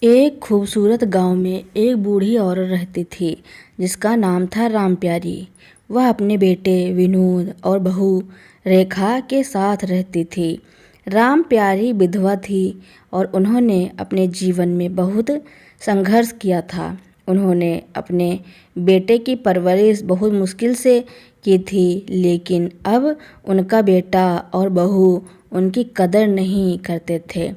एक खूबसूरत गांव में एक बूढ़ी औरत रहती थी जिसका नाम था राम प्यारी। वह अपने बेटे विनोद और बहू रेखा के साथ रहती थी। राम प्यारी विधवा थी और उन्होंने अपने जीवन में बहुत संघर्ष किया था। उन्होंने अपने बेटे की परवरिश बहुत मुश्किल से की थी, लेकिन अब उनका बेटा और बहू उनकी कदर नहीं करते थे।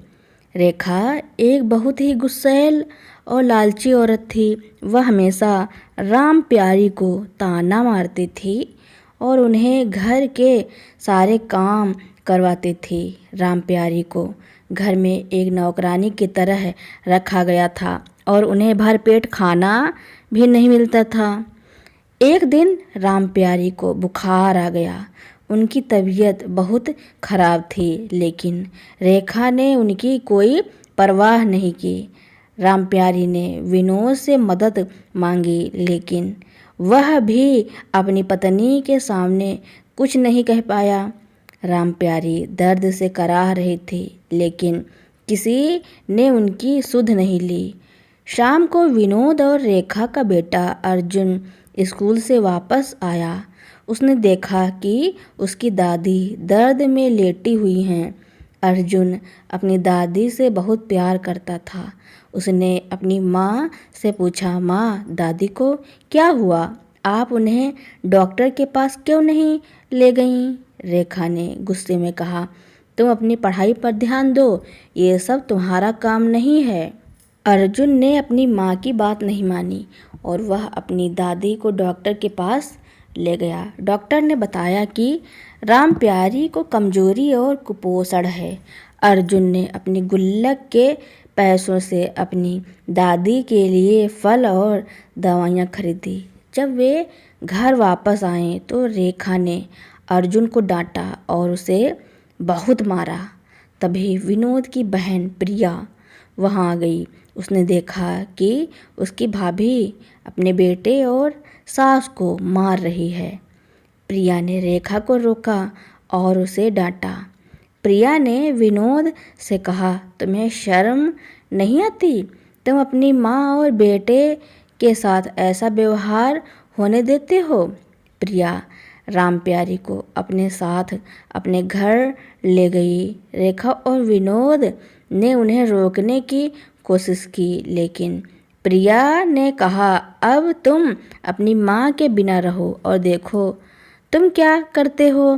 रेखा एक बहुत ही गुस्सैल और लालची औरत थी। वह हमेशा राम प्यारी को ताना मारती थी और उन्हें घर के सारे काम करवाती थी। राम प्यारी को घर में एक नौकरानी की तरह रखा गया था और उन्हें भरपेट खाना भी नहीं मिलता था। एक दिन राम प्यारी को बुखार आ गया। उनकी तबीयत बहुत खराब थी, लेकिन रेखा ने उनकी कोई परवाह नहीं की। राम प्यारी ने विनोद से मदद मांगी, लेकिन वह भी अपनी पत्नी के सामने कुछ नहीं कह पाया। राम प्यारी दर्द से कराह रही थी, लेकिन किसी ने उनकी सुध नहीं ली। शाम को विनोद और रेखा का बेटा अर्जुन स्कूल से वापस आया। उसने देखा कि उसकी दादी दर्द में लेटी हुई हैं। अर्जुन अपनी दादी से बहुत प्यार करता था। उसने अपनी माँ से पूछा, माँ, दादी को क्या हुआ? आप उन्हें डॉक्टर के पास क्यों नहीं ले गईं? रेखा ने गुस्से में कहा, तुम अपनी पढ़ाई पर ध्यान दो, ये सब तुम्हारा काम नहीं है। अर्जुन ने अपनी माँ की बात नहीं मानी और वह अपनी दादी को डॉक्टर के पास ले गया। डॉक्टर ने बताया कि राम प्यारी को कमजोरी और कुपोषण है। अर्जुन ने अपनी गुल्लक के पैसों से अपनी दादी के लिए फल और दवाइयाँ खरीदी। जब वे घर वापस आए तो रेखा ने अर्जुन को डांटा और उसे बहुत मारा। तभी विनोद की बहन प्रिया वहाँ आ गई। उसने देखा कि उसकी भाभी अपने बेटे और सास को मार रही है। प्रिया ने रेखा को रोका और उसे डांटा। प्रिया ने विनोद से कहा, तुम्हें शर्म नहीं आती? तुम अपनी माँ और बेटे के साथ ऐसा व्यवहार होने देते हो? प्रिया राम प्यारी को अपने साथ अपने घर ले गई। रेखा और विनोद ने उन्हें रोकने की कोशिश की, लेकिन प्रिया ने कहा, अब तुम अपनी माँ के बिना रहो और देखो तुम क्या करते हो।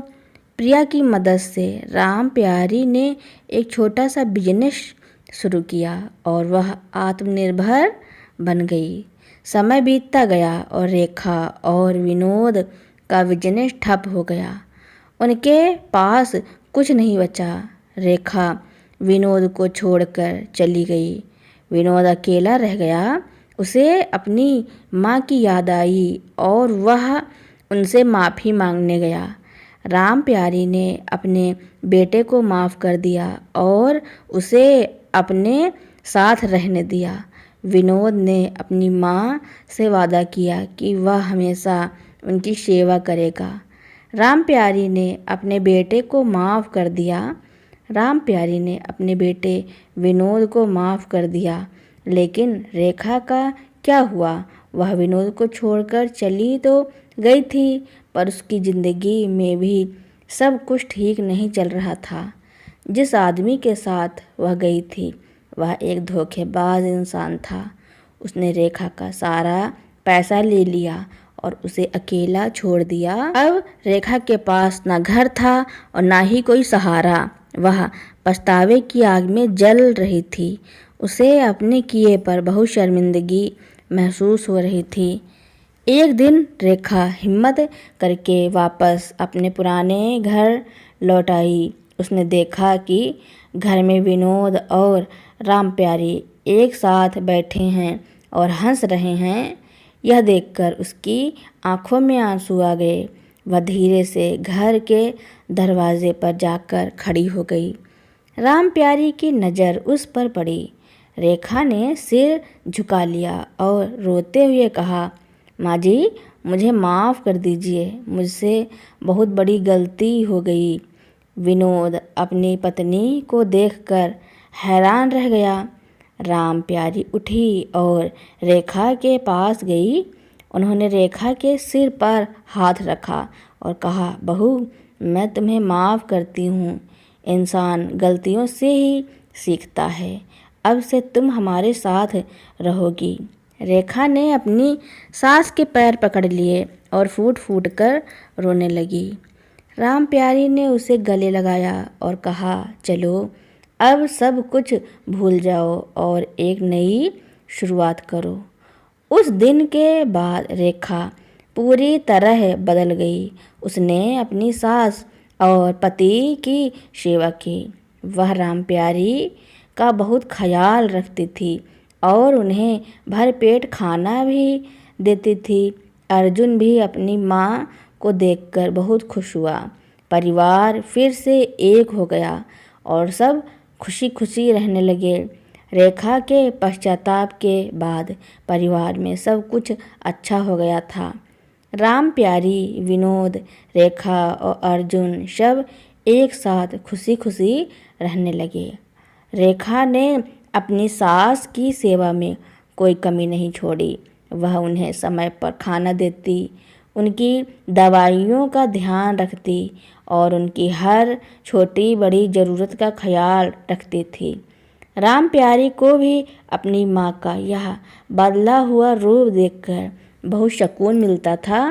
प्रिया की मदद से राम प्यारी ने एक छोटा सा बिजनेस शुरू किया और वह आत्मनिर्भर बन गई। समय बीतता गया और रेखा और विनोद का बिजनेस ठप हो गया। उनके पास कुछ नहीं बचा। रेखा विनोद को छोड़कर चली गई। विनोद अकेला रह गया। उसे अपनी माँ की याद आई और वह उनसे माफ़ी मांगने गया। राम प्यारी ने अपने बेटे को माफ़ कर दिया और उसे अपने साथ रहने दिया। विनोद ने अपनी माँ से वादा किया कि वह हमेशा उनकी सेवा करेगा। राम प्यारी ने अपने बेटे को माफ़ कर दिया। राम प्यारी ने अपने बेटे विनोद को माफ़ कर दिया, लेकिन रेखा का क्या हुआ? वह विनोद को छोड़कर चली तो गई थी, पर उसकी ज़िंदगी में भी सब कुछ ठीक नहीं चल रहा था। जिस आदमी के साथ वह गई थी वह एक धोखेबाज इंसान था। उसने रेखा का सारा पैसा ले लिया और उसे अकेला छोड़ दिया। अब रेखा के पास ना घर था और ना ही कोई सहारा। वह पछतावे की आग में जल रही थी। उसे अपने किए पर बहुत शर्मिंदगी महसूस हो रही थी। एक दिन रेखा हिम्मत करके वापस अपने पुराने घर लौट आई। उसने देखा कि घर में विनोद और राम प्यारी एक साथ बैठे हैं और हंस रहे हैं। यह देखकर उसकी आंखों में आंसू आ गए। वह धीरे से घर के दरवाजे पर जाकर खड़ी हो गई। राम प्यारी की नज़र उस पर पड़ी। रेखा ने सिर झुका लिया और रोते हुए कहा, माँ जी, मुझे माफ़ कर दीजिए, मुझसे बहुत बड़ी गलती हो गई। विनोद अपनी पत्नी को देखकर हैरान रह गया। राम प्यारी उठी और रेखा के पास गई। उन्होंने रेखा के सिर पर हाथ रखा और कहा, बहू, मैं तुम्हें माफ़ करती हूँ। इंसान गलतियों से ही सीखता है। अब से तुम हमारे साथ रहोगी। रेखा ने अपनी सास के पैर पकड़ लिए और फूट फूट कर रोने लगी। राम प्यारी ने उसे गले लगाया और कहा, चलो अब सब कुछ भूल जाओ और एक नई शुरुआत करो। उस दिन के बाद रेखा पूरी तरह बदल गई। उसने अपनी सास और पति की सेवा की। वह राम प्यारी का बहुत ख्याल रखती थी और उन्हें भरपेट खाना भी देती थी। अर्जुन भी अपनी माँ को देखकर बहुत खुश हुआ। परिवार फिर से एक हो गया और सब खुशी खुशी रहने लगे। रेखा के पश्चाताप के बाद परिवार में सब कुछ अच्छा हो गया था। राम प्यारी, विनोद, रेखा और अर्जुन सब एक साथ खुशी खुशी रहने लगे। रेखा ने अपनी सास की सेवा में कोई कमी नहीं छोड़ी। वह उन्हें समय पर खाना देती, उनकी दवाइयों का ध्यान रखती और उनकी हर छोटी बड़ी ज़रूरत का ख्याल रखती थी। राम प्यारी को भी अपनी माँ का यह बदला हुआ रूप देखकर बहुत सुकून मिलता था।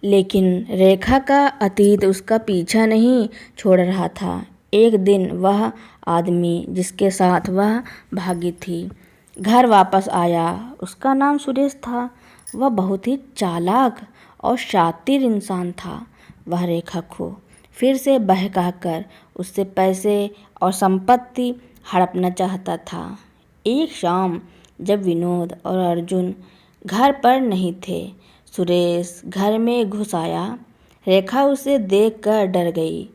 लेकिन रेखा का अतीत उसका पीछा नहीं छोड़ रहा था। एक दिन वह आदमी जिसके साथ वह भागी थी घर वापस आया। उसका नाम सुरेश था। वह बहुत ही चालाक और शातिर इंसान था। वह रेखा को फिर से बहकाकर उससे पैसे और संपत्ति हड़पना चाहता था। एक शाम जब विनोद और अर्जुन घर पर नहीं थे, सुरेश घर में घुस आया। रेखा उसे देखकर डर गई।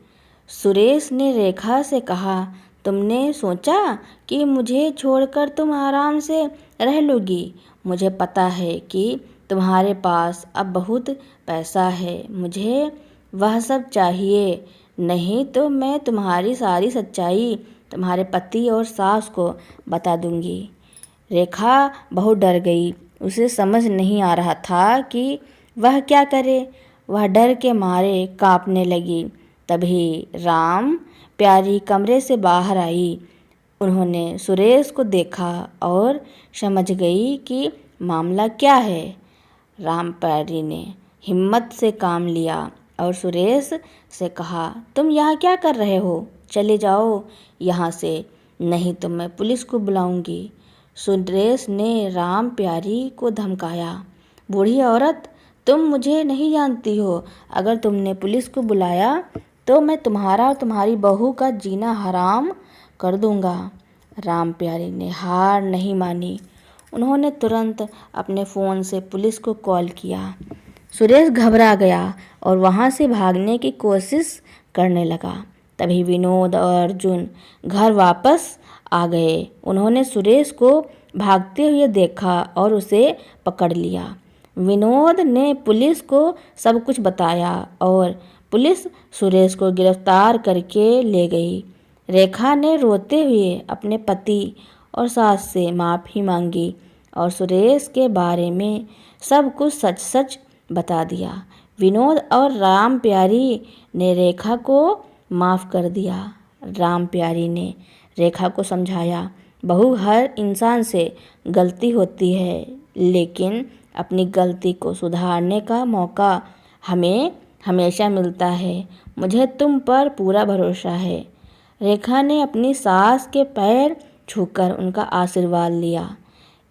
सुरेश ने रेखा से कहा, तुमने सोचा कि मुझे छोड़कर तुम आराम से रह लोगी? मुझे पता है कि तुम्हारे पास अब बहुत पैसा है। मुझे वह सब चाहिए नहीं तो मैं तुम्हारी सारी सच्चाई तुम्हारे पति और सास को बता दूंगी। रेखा बहुत डर गई। उसे समझ नहीं आ रहा था कि वह क्या करे। वह डर के मारे कांपने लगी। तभी राम प्यारी कमरे से बाहर आई। उन्होंने सुरेश को देखा और समझ गई कि मामला क्या है। राम प्यारी ने हिम्मत से काम लिया और सुरेश से कहा, तुम यहाँ क्या कर रहे हो? चले जाओ यहाँ से, नहीं तो मैं पुलिस को बुलाऊंगी। सुरेश ने राम प्यारी को धमकाया, बूढ़ी औरत, तुम मुझे नहीं जानती हो। अगर तुमने पुलिस को बुलाया तो मैं तुम्हारा और तुम्हारी बहू का जीना हराम कर दूंगा। राम प्यारी ने हार नहीं मानी। उन्होंने तुरंत अपने फ़ोन से पुलिस को कॉल किया। सुरेश घबरा गया और वहाँ से भागने की कोशिश करने लगा। तभी विनोद और अर्जुन घर वापस आ गए। उन्होंने सुरेश को भागते हुए देखा और उसे पकड़ लिया। विनोद ने पुलिस को सब कुछ बताया और पुलिस सुरेश को गिरफ्तार करके ले गई। रेखा ने रोते हुए अपने पति और सास से माफ़ी मांगी और सुरेश के बारे में सब कुछ सच सच बता दिया। विनोद और राम प्यारी ने रेखा को माफ़ कर दिया। राम प्यारी ने रेखा को समझाया, बहू, हर इंसान से गलती होती है, लेकिन अपनी गलती को सुधारने का मौका हमें हमेशा मिलता है। मुझे तुम पर पूरा भरोसा है। रेखा ने अपनी सास के पैर छूकर उनका आशीर्वाद लिया।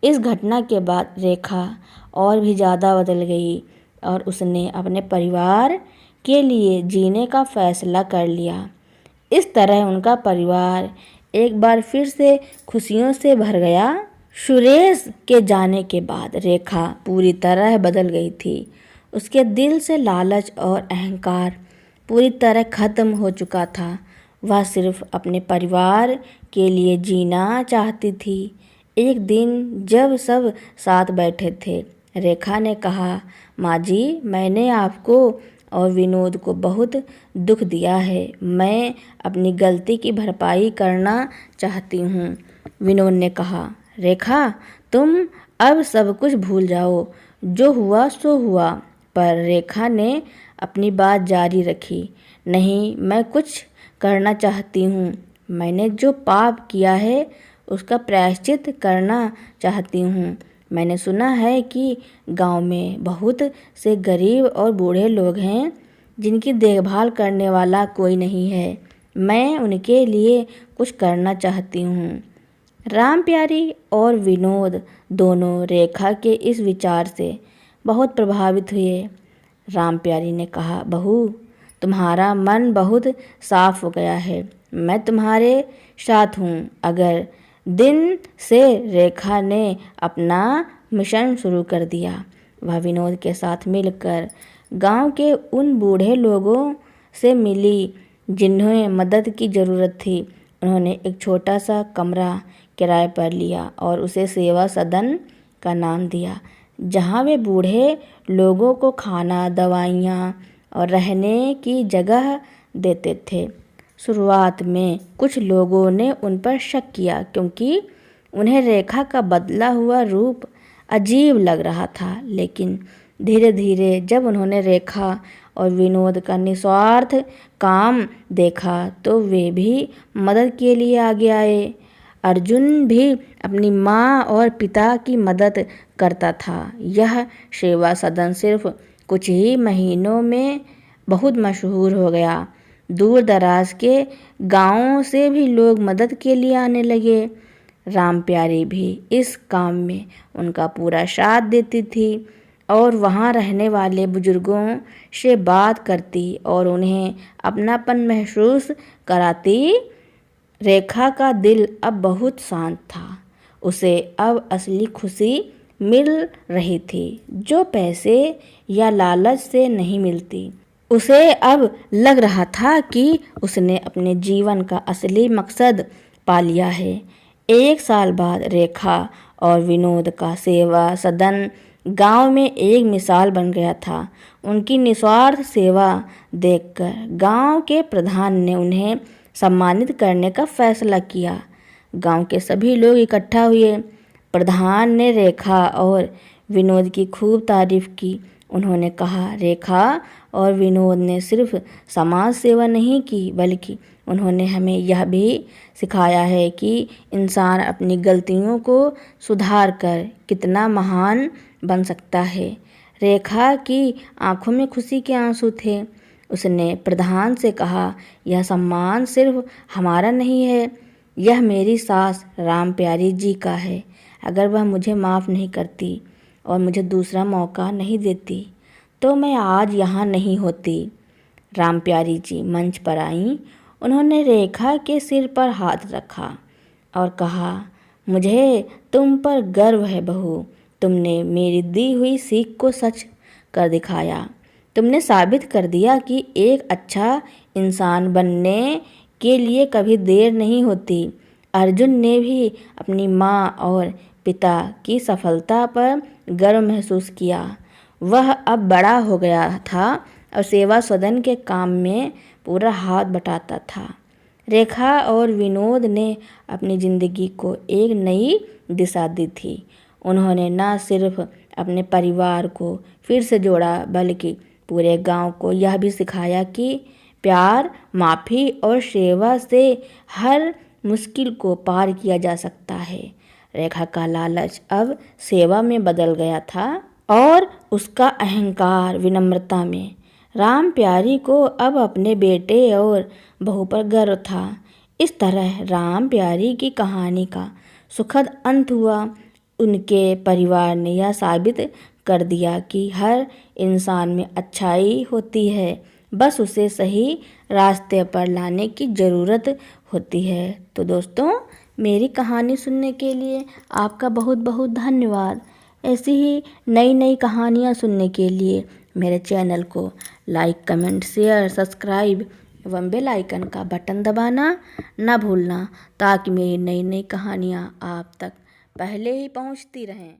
इस घटना के बाद रेखा और भी ज़्यादा बदल गई और उसने अपने परिवार के लिए जीने का फैसला कर लिया। इस तरह उनका परिवार एक बार फिर से खुशियों से भर गया। सुरेश के जाने के बाद रेखा पूरी तरह बदल गई थी। उसके दिल से लालच और अहंकार पूरी तरह खत्म हो चुका था। वह सिर्फ अपने परिवार के लिए जीना चाहती थी। एक दिन जब सब साथ बैठे थे, रेखा ने कहा, माँ जी, मैंने आपको और विनोद को बहुत दुख दिया है। मैं अपनी गलती की भरपाई करना चाहती हूँ। विनोद ने कहा, रेखा तुम अब सब कुछ भूल जाओ, जो हुआ सो हुआ। पर रेखा ने अपनी बात जारी रखी, नहीं, मैं कुछ करना चाहती हूँ। मैंने जो पाप किया है उसका प्रायश्चित करना चाहती हूँ। मैंने सुना है कि गांव में बहुत से गरीब और बूढ़े लोग हैं जिनकी देखभाल करने वाला कोई नहीं है। मैं उनके लिए कुछ करना चाहती हूँ। राम प्यारी और विनोद दोनों रेखा के इस विचार से बहुत प्रभावित हुए। राम प्यारी ने कहा, बहू, तुम्हारा मन बहुत साफ हो गया है, मैं तुम्हारे साथ हूँ। अगर दिन से रेखा ने अपना मिशन शुरू कर दिया। वह विनोद के साथ मिलकर गांव के उन बूढ़े लोगों से मिली जिन्हें मदद की ज़रूरत थी। उन्होंने एक छोटा सा कमरा किराए पर लिया और उसे सेवा सदन का नाम दिया, जहां वे बूढ़े लोगों को खाना, दवाइयाँ और रहने की जगह देते थे। शुरुआत में कुछ लोगों ने उन पर शक किया क्योंकि उन्हें रेखा का बदला हुआ रूप अजीब लग रहा था, लेकिन धीरे धीरे जब उन्होंने रेखा और विनोद का निस्वार्थ काम देखा तो वे भी मदद के लिए आगे आए। अर्जुन भी अपनी माँ और पिता की मदद करता था। यह सेवा सदन सिर्फ कुछ ही महीनों में बहुत मशहूर हो गया। दूर दराज के गांवों से भी लोग मदद के लिए आने लगे। राम प्यारी भी इस काम में उनका पूरा साथ देती थी और वहाँ रहने वाले बुजुर्गों से बात करती और उन्हें अपनापन महसूस कराती। रेखा का दिल अब बहुत शांत था। उसे अब असली खुशी मिल रही थी, जो पैसे या लालच से नहीं मिलती। उसे अब लग रहा था कि उसने अपने जीवन का असली मकसद पा लिया है। 1 साल बाद रेखा और विनोद का सेवा सदन गांव में एक मिसाल बन गया था। उनकी निस्वार्थ सेवा देखकर गांव के प्रधान ने उन्हें सम्मानित करने का फैसला किया। गांव के सभी लोग इकट्ठा हुए। प्रधान ने रेखा और विनोद की खूब तारीफ की। उन्होंने कहा, रेखा और विनोद ने सिर्फ समाज सेवा नहीं की, बल्कि उन्होंने हमें यह भी सिखाया है कि इंसान अपनी गलतियों को सुधार कर कितना महान बन सकता है। रेखा की आंखों में खुशी के आंसू थे। उसने प्रधान से कहा, यह सम्मान सिर्फ हमारा नहीं है, यह मेरी सास राम प्यारी जी का है। अगर वह मुझे माफ़ नहीं करती और मुझे दूसरा मौका नहीं देती तो मैं आज यहाँ नहीं होती। राम प्यारी जी मंच पर आईं। उन्होंने रेखा के सिर पर हाथ रखा और कहा, मुझे तुम पर गर्व है बहू। तुमने मेरी दी हुई सीख को सच कर दिखाया। तुमने साबित कर दिया कि एक अच्छा इंसान बनने के लिए कभी देर नहीं होती। अर्जुन ने भी अपनी माँ और पिता की सफलता पर गर्व महसूस किया। वह अब बड़ा हो गया था और सेवा सदन के काम में पूरा हाथ बटाता था। रेखा और विनोद ने अपनी ज़िंदगी को एक नई दिशा दी थी। उन्होंने न सिर्फ अपने परिवार को फिर से जोड़ा, बल्कि पूरे गांव को यह भी सिखाया कि प्यार, माफ़ी और सेवा से हर मुश्किल को पार किया जा सकता है। रेखा का लालच अब सेवा में बदल गया था और उसका अहंकार विनम्रता में। राम प्यारी को अब अपने बेटे और बहू पर गर्व था। इस तरह राम प्यारी की कहानी का सुखद अंत हुआ। उनके परिवार ने यह साबित कर दिया कि हर इंसान में अच्छाई होती है, बस उसे सही रास्ते पर लाने की ज़रूरत होती है। तो दोस्तों, मेरी कहानी सुनने के लिए आपका बहुत बहुत धन्यवाद। ऐसी ही नई नई कहानियाँ सुनने के लिए मेरे चैनल को लाइक, कमेंट, शेयर, सब्सक्राइब एवं बेल आइकन का बटन दबाना ना भूलना, ताकि मेरी नई नई कहानियाँ आप तक पहले ही पहुँचती रहें।